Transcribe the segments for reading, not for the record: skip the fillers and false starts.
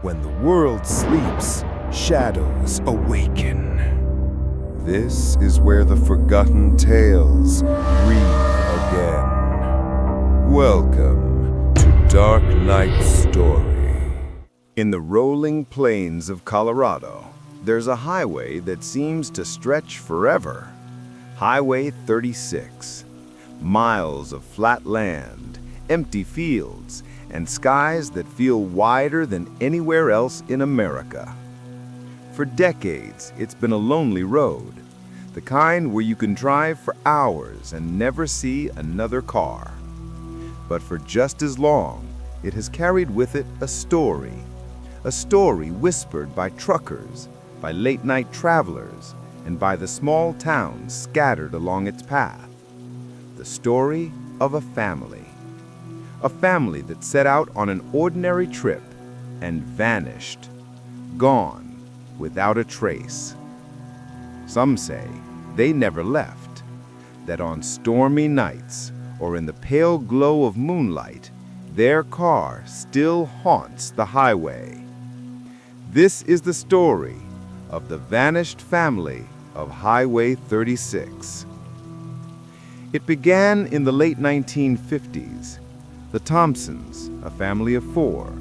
When the world sleeps, shadows awaken. This is where the forgotten tales breathe again. Welcome to Dark Night Story. In the rolling plains of Colorado, there's a highway that seems to stretch forever. Highway 36. Miles of flat land, empty fields, and skies that feel wider than anywhere else in America. For decades, it's been a lonely road, the kind where you can drive for hours and never see another car. But for just as long, it has carried with it a story whispered by truckers, by late-night travelers, and by the small towns scattered along its path. The story of a family that set out on an ordinary trip and vanished, gone without a trace. Some say they never left, that on stormy nights or in the pale glow of moonlight, their car still haunts the highway. This is the story of the vanished family of Highway 36. It began in the late 1950s. The Thompsons, a family of four,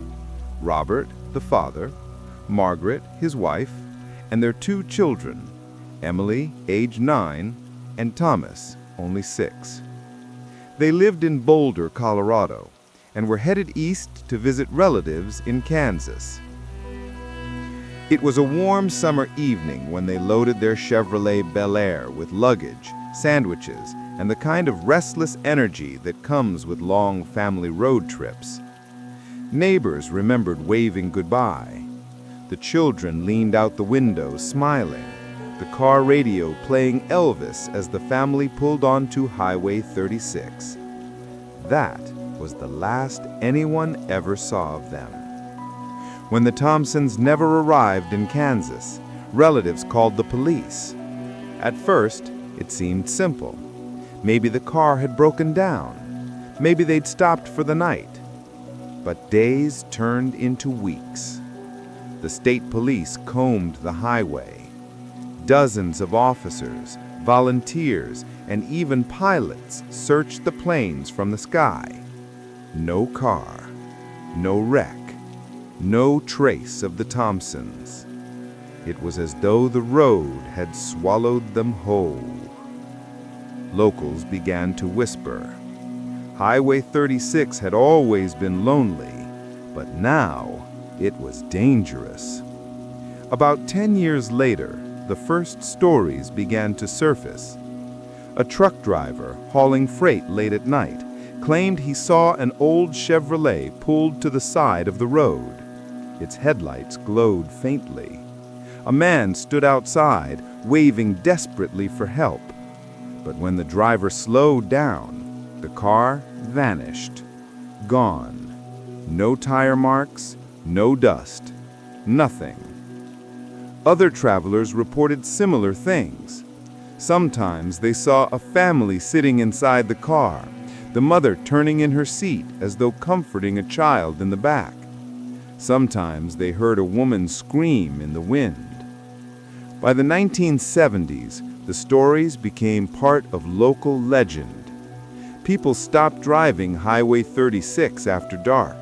Robert, the father, Margaret, his wife, and their two children, Emily, age 9, and Thomas, only 6. They lived in Boulder, Colorado, and were headed east to visit relatives in Kansas. It was a warm summer evening when they loaded their Chevrolet Bel Air with luggage, sandwiches, and the kind of restless energy that comes with long family road trips. Neighbors remembered waving goodbye. The children leaned out the window smiling, the car radio playing Elvis as the family pulled onto Highway 36. That was the last anyone ever saw of them. When the Thompsons never arrived in Kansas, relatives called the police. At first, it seemed simple. Maybe the car had broken down. Maybe they'd stopped for the night. But days turned into weeks. The state police combed the highway. Dozens of officers, volunteers, and even pilots searched the plains from the sky. No car, no wreck, no trace of the Thompsons. It was as though the road had swallowed them whole. Locals began to whisper. Highway 36 had always been lonely, but now it was dangerous. About 10 years later, the first stories began to surface. A truck driver hauling freight late at night claimed he saw an old Chevrolet pulled to the side of the road. Its headlights glowed faintly. A man stood outside, waving desperately for help. But when the driver slowed down, the car vanished. Gone. No tire marks, no dust, nothing. Other travelers reported similar things. Sometimes they saw a family sitting inside the car, the mother turning in her seat as though comforting a child in the back. Sometimes they heard a woman scream in the wind. By the 1970s, the stories became part of local legend. People stopped driving Highway 36 after dark.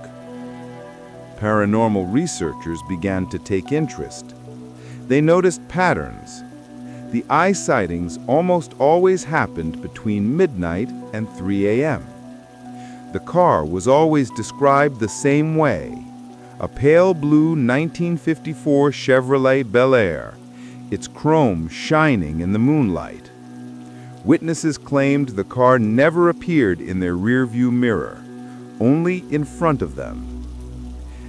Paranormal researchers began to take interest. They noticed patterns. The eye sightings almost always happened between midnight and 3 a.m. The car was always described the same way, a pale blue 1954 Chevrolet Bel Air, its chrome shining in the moonlight. Witnesses claimed the car never appeared in their rearview mirror, only in front of them.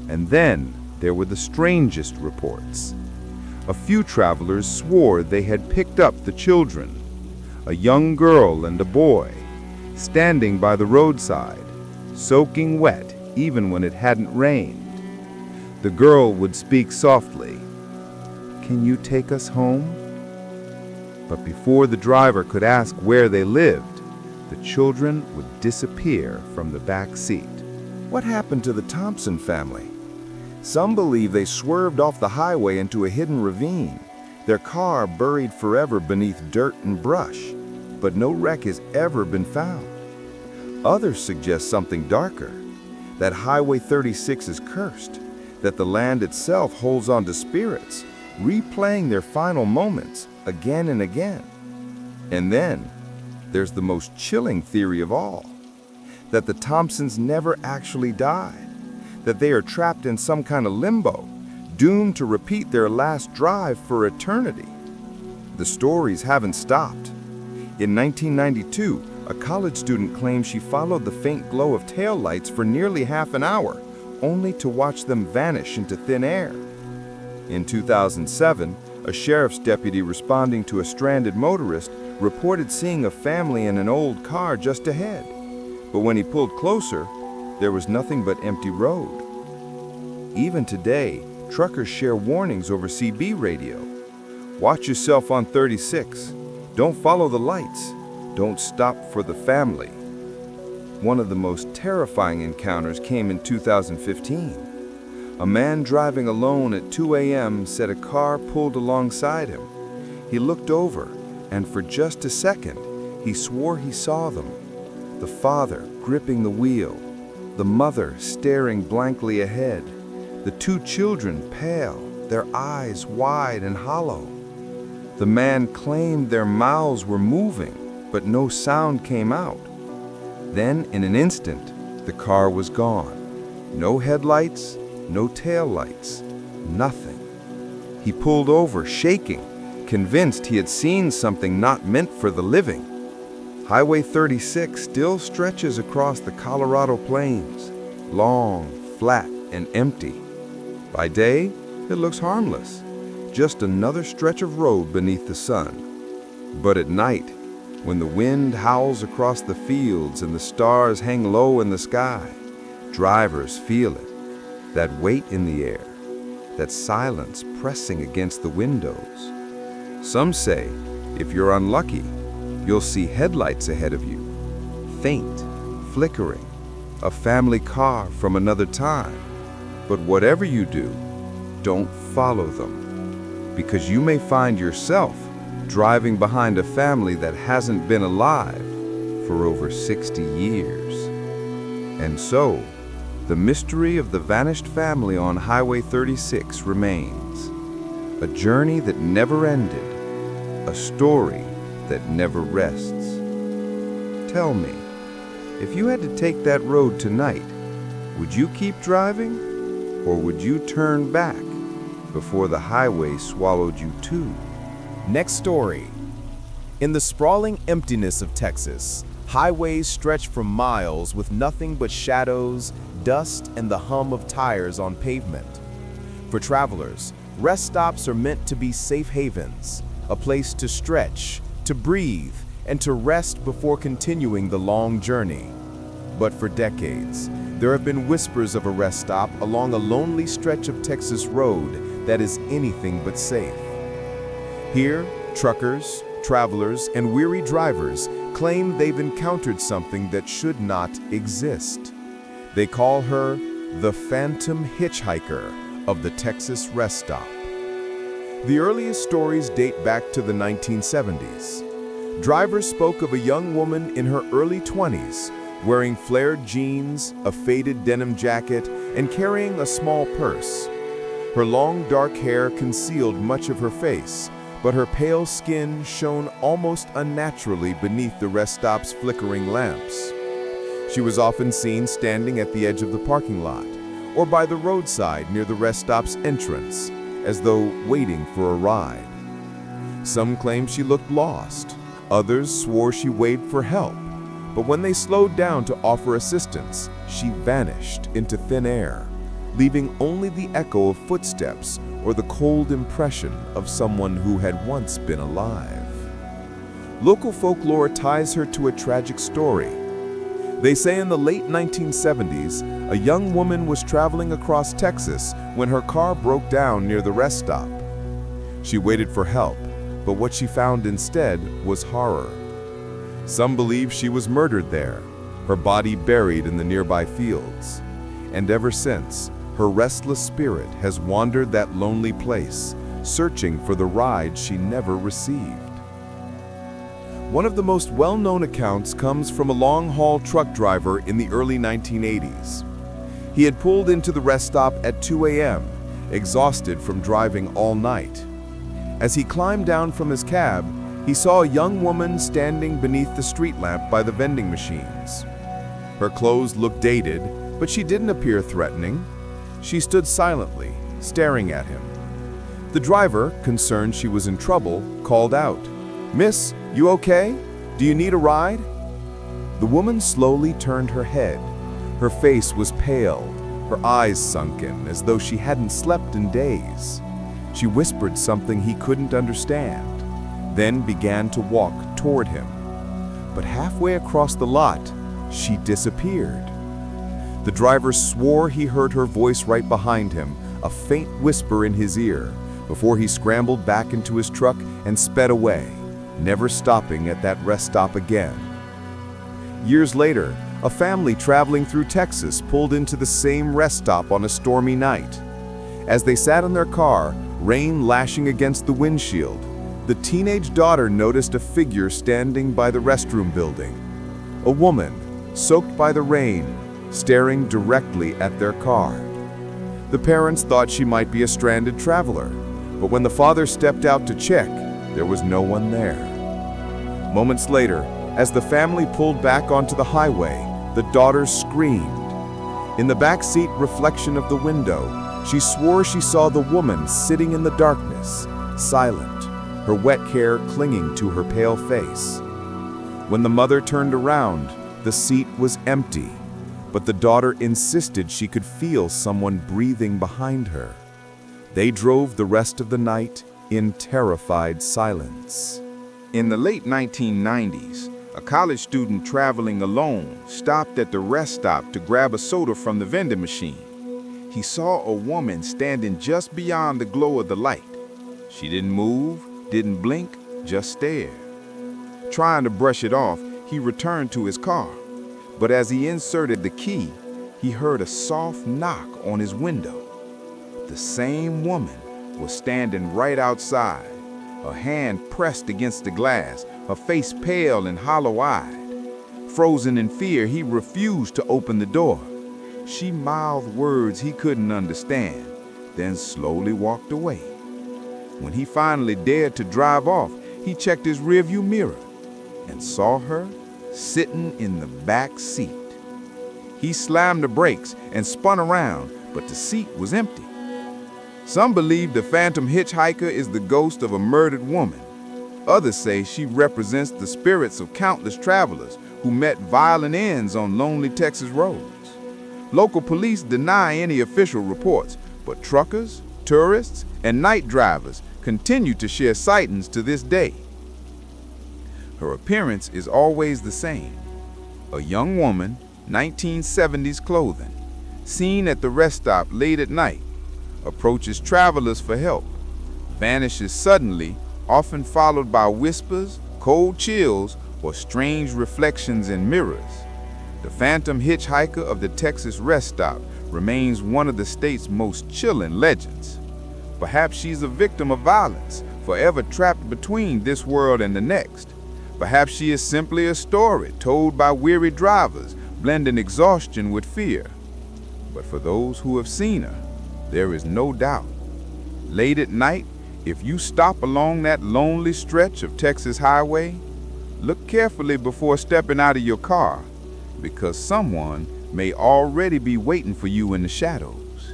And then there were the strangest reports. A few travelers swore they had picked up the children, a young girl and a boy, standing by the roadside, soaking wet even when it hadn't rained. The girl would speak softly, "Can you take us home?" But before the driver could ask where they lived, the children would disappear from the back seat. What happened to the Thompson family? Some believe they swerved off the highway into a hidden ravine, their car buried forever beneath dirt and brush, but no wreck has ever been found. Others suggest something darker, that Highway 36 is cursed, that the land itself holds on to spirits, replaying their final moments again and again. And then, there's the most chilling theory of all, that the Thompsons never actually died, that they are trapped in some kind of limbo, doomed to repeat their last drive for eternity. The stories haven't stopped. In 1992, a college student claimed she followed the faint glow of taillights for nearly half an hour, only to watch them vanish into thin air. In 2007, a sheriff's deputy responding to a stranded motorist reported seeing a family in an old car just ahead. But when he pulled closer, there was nothing but empty road. Even today, truckers share warnings over CB radio. Watch yourself on 36. Don't follow the lights. Don't stop for the family. One of the most terrifying encounters came in 2015. A man driving alone at 2 a.m. said a car pulled alongside him. He looked over, and for just a second, he swore he saw them. The father gripping the wheel, the mother staring blankly ahead, the two children pale, their eyes wide and hollow. The man claimed their mouths were moving, but no sound came out. Then, in an instant, the car was gone. No headlights, no taillights, nothing. He pulled over, shaking, convinced he had seen something not meant for the living. Highway 36 still stretches across the Colorado plains, long, flat, and empty. By day, it looks harmless, just another stretch of road beneath the sun. But at night, when the wind howls across the fields and the stars hang low in the sky, drivers feel it, that weight in the air, that silence pressing against the windows. Some say, if you're unlucky, you'll see headlights ahead of you, faint, flickering, a family car from another time. But whatever you do, don't follow them, because you may find yourself driving behind a family that hasn't been alive for over 60 years. And so, the mystery of the vanished family on Highway 36 remains. A journey that never ended, a story that never rests. Tell me, if you had to take that road tonight, would you keep driving, or would you turn back before the highway swallowed you too? Next story. In the sprawling emptiness of Texas, highways stretch for miles with nothing but shadows, dust, and the hum of tires on pavement. For travelers, rest stops are meant to be safe havens, a place to stretch, to breathe, and to rest before continuing the long journey. But for decades, there have been whispers of a rest stop along a lonely stretch of Texas road that is anything but safe. Here, truckers, travelers, and weary drivers claim they've encountered something that should not exist. They call her the Phantom Hitchhiker of the Texas rest stop. The earliest stories date back to the 1970s. Drivers spoke of a young woman in her early 20s, wearing flared jeans, a faded denim jacket, and carrying a small purse. Her long dark hair concealed much of her face, but her pale skin shone almost unnaturally beneath the rest stop's flickering lamps. She was often seen standing at the edge of the parking lot, or by the roadside near the rest stop's entrance, as though waiting for a ride. Some claimed she looked lost, others swore she waved for help, but when they slowed down to offer assistance, she vanished into thin air, leaving only the echo of footsteps or the cold impression of someone who had once been alive. Local folklore ties her to a tragic story. They say in the late 1970s, a young woman was traveling across Texas when her car broke down near the rest stop. She waited for help, but what she found instead was horror. Some believe she was murdered there, her body buried in the nearby fields. And ever since, Her restless spirit has wandered that lonely place, searching for the ride she never received. One of the most well-known accounts comes from a long-haul truck driver in the early 1980s. He had pulled into the rest stop at 2 a.m., exhausted from driving all night. As he climbed down from his cab, he saw a young woman standing beneath the street lamp by the vending machines. Her clothes looked dated, but she didn't appear threatening. She stood silently, staring at him. The driver, concerned she was in trouble, called out, "Miss, you okay? Do you need a ride?" The woman slowly turned her head. Her face was pale, her eyes sunken, as though she hadn't slept in days. She whispered something he couldn't understand, then began to walk toward him. But halfway across the lot, she disappeared. The driver swore he heard her voice right behind him, a faint whisper in his ear, before he scrambled back into his truck and sped away, never stopping at that rest stop again. Years later, a family traveling through Texas pulled into the same rest stop on a stormy night. As they sat in their car, rain lashing against the windshield, the teenage daughter noticed a figure standing by the restroom building. A woman, soaked by the rain, staring directly at their car. The parents thought she might be a stranded traveler, but when the father stepped out to check, there was no one there. Moments later, as the family pulled back onto the highway, the daughter screamed. In the backseat reflection of the window, she swore she saw the woman sitting in the darkness, silent, her wet hair clinging to her pale face. When the mother turned around, the seat was empty, but the daughter insisted she could feel someone breathing behind her. They drove the rest of the night in terrified silence. In the late 1990s, a college student traveling alone stopped at the rest stop to grab a soda from the vending machine. He saw a woman standing just beyond the glow of the light. She didn't move, didn't blink, just stared. Trying to brush it off, he returned to his car. But as he inserted the key, he heard a soft knock on his window. The same woman was standing right outside, her hand pressed against the glass, her face pale and hollow-eyed. Frozen in fear, he refused to open the door. She mouthed words he couldn't understand, then slowly walked away. When he finally dared to drive off, he checked his rearview mirror and saw her sitting in the back seat. He slammed the brakes and spun around, but the seat was empty. Some believe the phantom hitchhiker is the ghost of a murdered woman. Others say she represents the spirits of countless travelers who met violent ends on lonely Texas roads. Local police deny any official reports, but truckers, tourists, and night drivers continue to share sightings to this day. Her appearance is always the same. A young woman, 1970s clothing, seen at the rest stop late at night, approaches travelers for help, vanishes suddenly, often followed by whispers, cold chills, or strange reflections in mirrors. The phantom hitchhiker of the Texas rest stop remains one of the state's most chilling legends. Perhaps she's a victim of violence, forever trapped between this world and the next. Perhaps she is simply a story told by weary drivers, blending exhaustion with fear. But for those who have seen her, there is no doubt. Late at night, if you stop along that lonely stretch of Texas highway, look carefully before stepping out of your car, because someone may already be waiting for you in the shadows.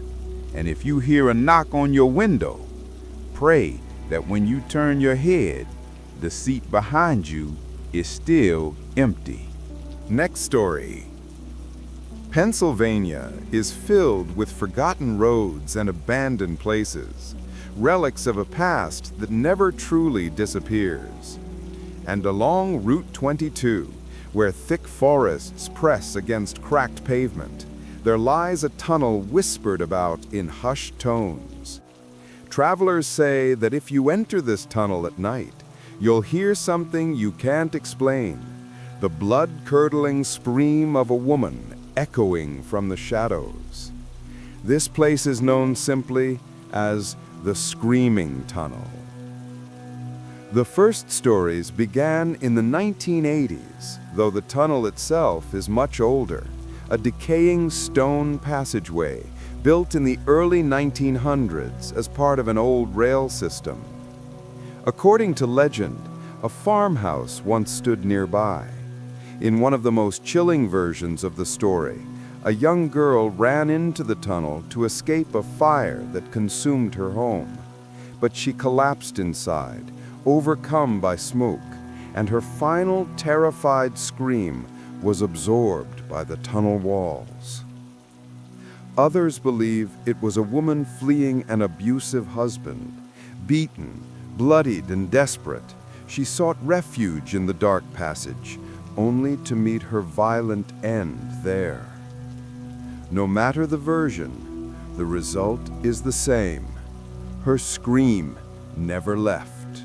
And if you hear a knock on your window, pray that when you turn your head, the seat behind you is still empty. Next story. Pennsylvania is filled with forgotten roads and abandoned places, relics of a past that never truly disappears. And along Route 22, where thick forests press against cracked pavement, there lies a tunnel whispered about in hushed tones. Travelers say that if you enter this tunnel at night, you'll hear something you can't explain, the blood-curdling scream of a woman echoing from the shadows. This place is known simply as the Screaming Tunnel. The first stories began in the 1980s, though the tunnel itself is much older, a decaying stone passageway built in the early 1900s as part of an old rail system. According to legend, a farmhouse once stood nearby. In one of the most chilling versions of the story, a young girl ran into the tunnel to escape a fire that consumed her home. But she collapsed inside, overcome by smoke, and her final terrified scream was absorbed by the tunnel walls. Others believe it was a woman fleeing an abusive husband. Beaten, bloodied, and desperate, she sought refuge in the dark passage, only to meet her violent end there. No matter the version, the result is the same. Her scream never left.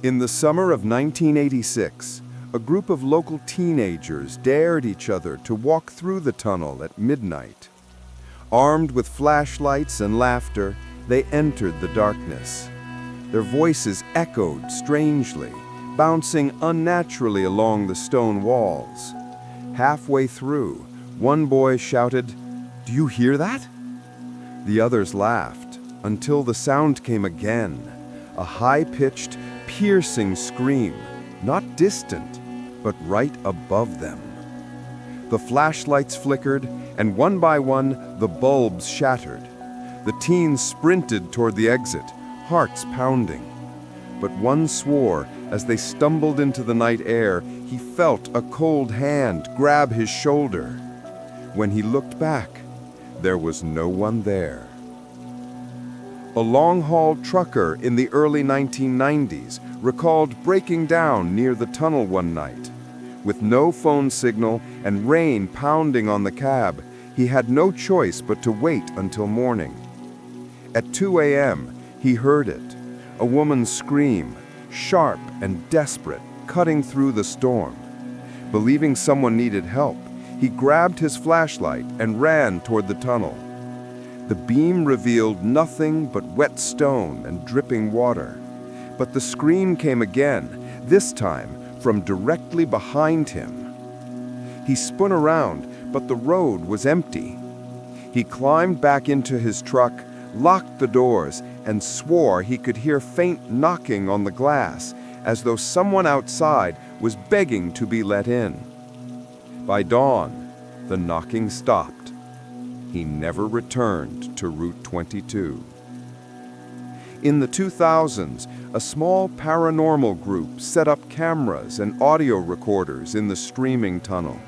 In the summer of 1986, a group of local teenagers dared each other to walk through the tunnel at midnight. Armed with flashlights and laughter, they entered the darkness. Their voices echoed strangely, bouncing unnaturally along the stone walls. Halfway through, one boy shouted, "Do you hear that?" The others laughed, until the sound came again, a high-pitched, piercing scream, not distant, but right above them. The flashlights flickered, and one by one, the bulbs shattered. The teens sprinted toward the exit, hearts pounding. But one swore, as they stumbled into the night air, he felt a cold hand grab his shoulder. When he looked back, there was no one there. A long-haul trucker in the early 1990s recalled breaking down near the tunnel one night. With no phone signal and rain pounding on the cab, he had no choice but to wait until morning. At 2 a.m., he heard it, a woman's scream, sharp and desperate, cutting through the storm. Believing someone needed help, he grabbed his flashlight and ran toward the tunnel. The beam revealed nothing but wet stone and dripping water. But the scream came again, this time from directly behind him. He spun around, but the road was empty. He climbed back into his truck, locked the doors, and swore he could hear faint knocking on the glass, as though someone outside was begging to be let in. By dawn, the knocking stopped. He never returned to Route 22. In the 2000s, a small paranormal group set up cameras and audio recorders in the Screaming Tunnel.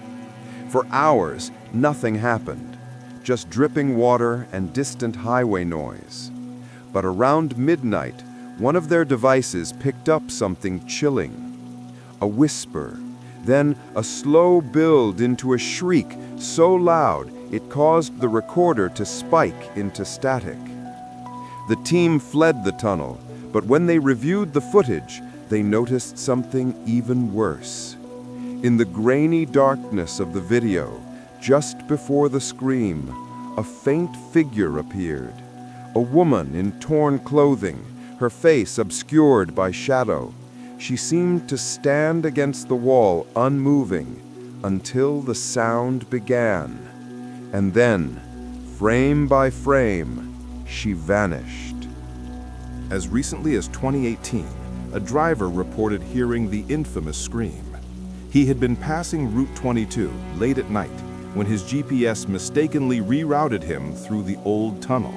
For hours, nothing happened, just dripping water and distant highway noise. But around midnight, one of their devices picked up something chilling. A whisper, then a slow build into a shriek so loud it caused the recorder to spike into static. The team fled the tunnel, but when they reviewed the footage, they noticed something even worse. In the grainy darkness of the video, just before the scream, a faint figure appeared. A woman in torn clothing, her face obscured by shadow. She seemed to stand against the wall, unmoving, until the sound began. And then, frame by frame, she vanished. As recently as 2018, a driver reported hearing the infamous scream. He had been passing Route 22 late at night when his GPS mistakenly rerouted him through the old tunnel.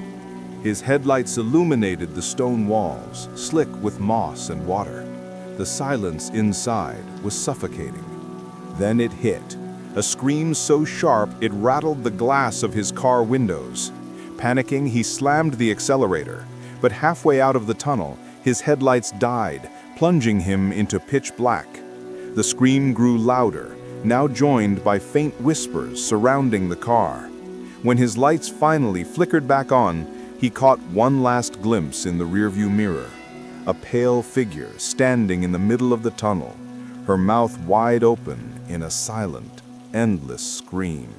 His headlights illuminated the stone walls, slick with moss and water. The silence inside was suffocating. Then it hit, a scream so sharp it rattled the glass of his car windows. Panicking, he slammed the accelerator, but halfway out of the tunnel, his headlights died, plunging him into pitch black. The scream grew louder, now joined by faint whispers surrounding the car. When his lights finally flickered back on, he caught one last glimpse in the rearview mirror. A pale figure standing in the middle of the tunnel, her mouth wide open in a silent, endless scream.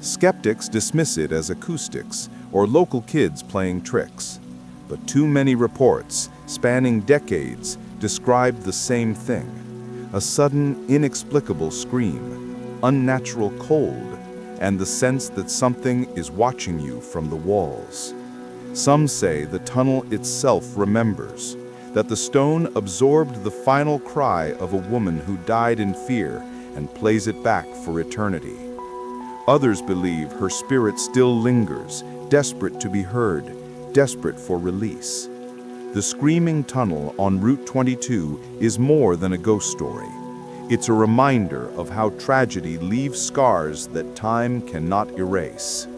Skeptics dismiss it as acoustics or local kids playing tricks. But too many reports, spanning decades, describe the same thing. A sudden, inexplicable scream, unnatural cold, and the sense that something is watching you from the walls. Some say the tunnel itself remembers, that the stone absorbed the final cry of a woman who died in fear and plays it back for eternity. Others believe her spirit still lingers, desperate to be heard, desperate for release. The screaming tunnel on Route 22 is more than a ghost story. It's a reminder of how tragedy leaves scars that time cannot erase.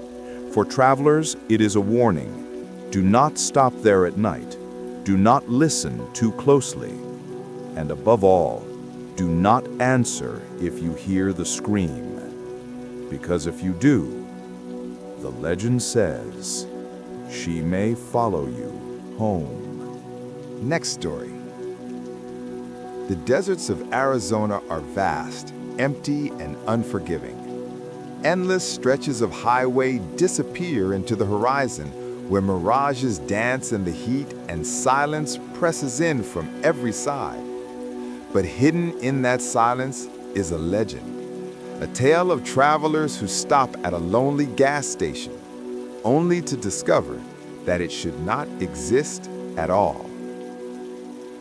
For travelers, it is a warning. Do not stop there at night. Do not listen too closely. And above all, do not answer if you hear the scream. Because if you do, the legend says, she may follow you home. Next story. The deserts of Arizona are vast, empty, and unforgiving. Endless stretches of highway disappear into the horizon, where mirages dance in the heat and silence presses in from every side. But hidden in that silence is a legend, a tale of travelers who stop at a lonely gas station, only to discover that it should not exist at all.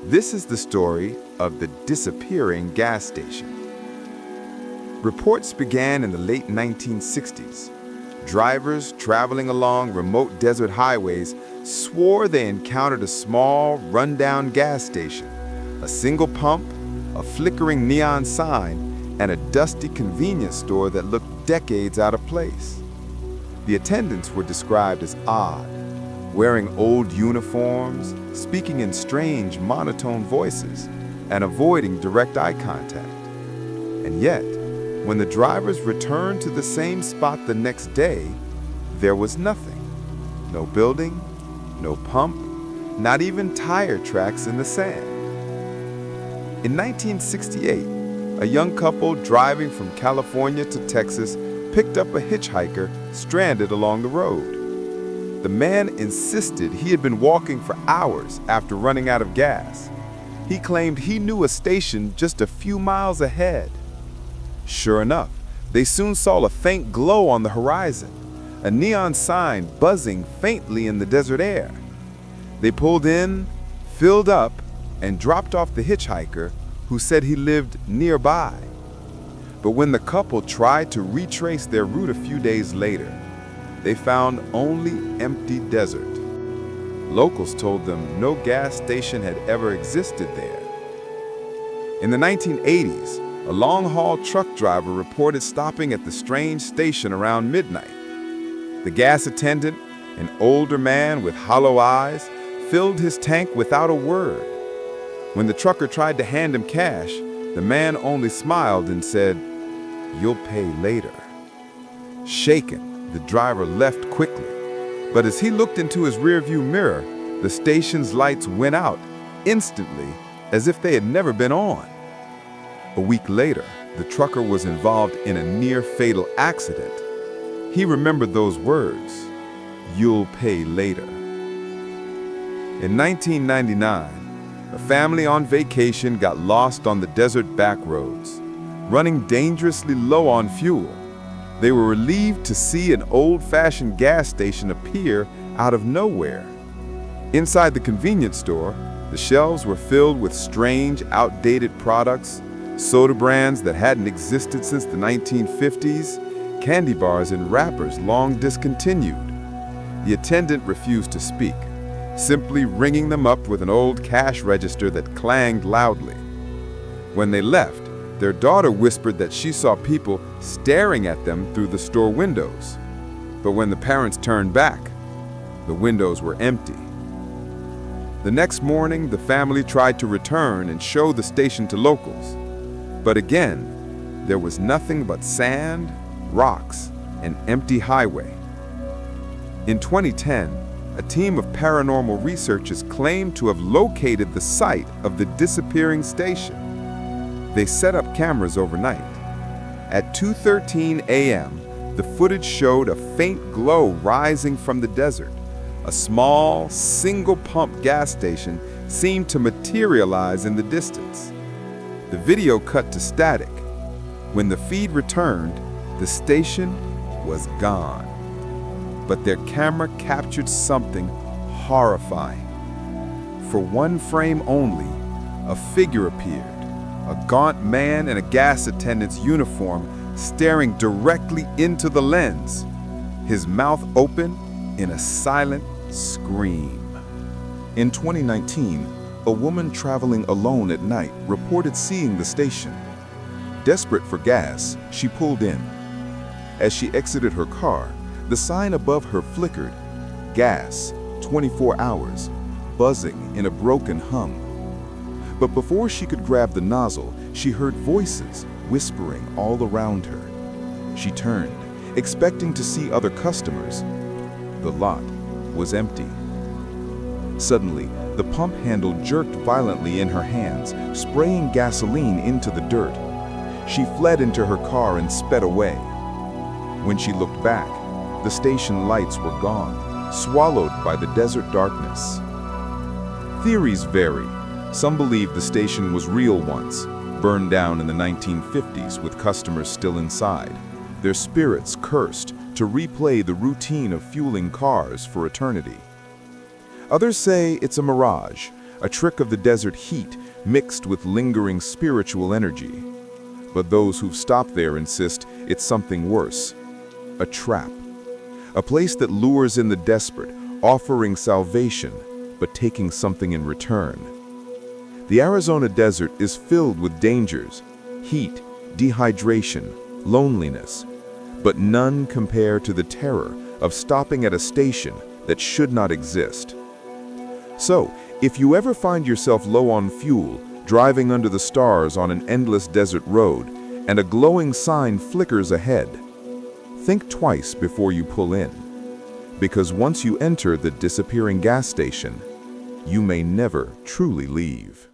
This is the story of the disappearing gas station. Reports began in the late 1960s. Drivers traveling along remote desert highways swore they encountered a small, rundown gas station, a single pump, a flickering neon sign, and a dusty convenience store that looked decades out of place. The attendants were described as odd, wearing old uniforms, speaking in strange, monotone voices, and avoiding direct eye contact. And yet, when the drivers returned to the same spot the next day, there was nothing. No building, no pump, not even tire tracks in the sand. In 1968, a young couple driving from California to Texas picked up a hitchhiker stranded along the road. The man insisted he had been walking for hours after running out of gas. He claimed he knew a station just a few miles ahead. Sure enough, they soon saw a faint glow on the horizon, a neon sign buzzing faintly in the desert air. They pulled in, filled up, and dropped off the hitchhiker, who said he lived nearby. But when the couple tried to retrace their route a few days later, they found only empty desert. Locals told them no gas station had ever existed there. In the 1980s, a long-haul truck driver reported stopping at the strange station around midnight. The gas attendant, an older man with hollow eyes, filled his tank without a word. When the trucker tried to hand him cash, the man only smiled and said, "You'll pay later." Shaken, the driver left quickly. But as he looked into his rearview mirror, the station's lights went out instantly, as if they had never been on. A week later, the trucker was involved in a near-fatal accident. He remembered those words, "You'll pay later." In 1999, a family on vacation got lost on the desert back roads, running dangerously low on fuel. They were relieved to see an old-fashioned gas station appear out of nowhere. Inside the convenience store, the shelves were filled with strange, outdated products, soda brands that hadn't existed since the 1950s, candy bars and wrappers long discontinued. The attendant refused to speak, simply ringing them up with an old cash register that clanged loudly. When they left, their daughter whispered that she saw people staring at them through the store windows. But when the parents turned back, the windows were empty. The next morning, the family tried to return and show the station to locals. But again, there was nothing but sand, rocks, and empty highway. In 2010, a team of paranormal researchers claimed to have located the site of the disappearing station. They set up cameras overnight. At 2:13 a.m., The footage showed a faint glow rising from the desert. A small, single-pump gas station seemed to materialize in the distance. The video cut to static. When the feed returned, the station was gone. But their camera captured something horrifying. For one frame only, a figure appeared, a gaunt man in a gas attendant's uniform staring directly into the lens, his mouth open in a silent scream. In 2019, a woman traveling alone at night reported seeing the station. Desperate for gas, she pulled in. As she exited her car, the sign above her flickered, "Gas, 24 hours," buzzing in a broken hum. But before she could grab the nozzle, she heard voices whispering all around her. She turned, expecting to see other customers. The lot was empty. Suddenly, the pump handle jerked violently in her hands, spraying gasoline into the dirt. She fled into her car and sped away. When she looked back, the station lights were gone, swallowed by the desert darkness. Theories vary. Some believe the station was real once, burned down in the 1950s with customers still inside, their spirits cursed to replay the routine of fueling cars for eternity. Others say it's a mirage, a trick of the desert heat mixed with lingering spiritual energy. But those who've stopped there insist it's something worse, a trap. A place that lures in the desperate, offering salvation, but taking something in return. The Arizona desert is filled with dangers, heat, dehydration, loneliness, but none compare to the terror of stopping at a station that should not exist. So, if you ever find yourself low on fuel, driving under the stars on an endless desert road, and a glowing sign flickers ahead, think twice before you pull in. Because once you enter the disappearing gas station, you may never truly leave.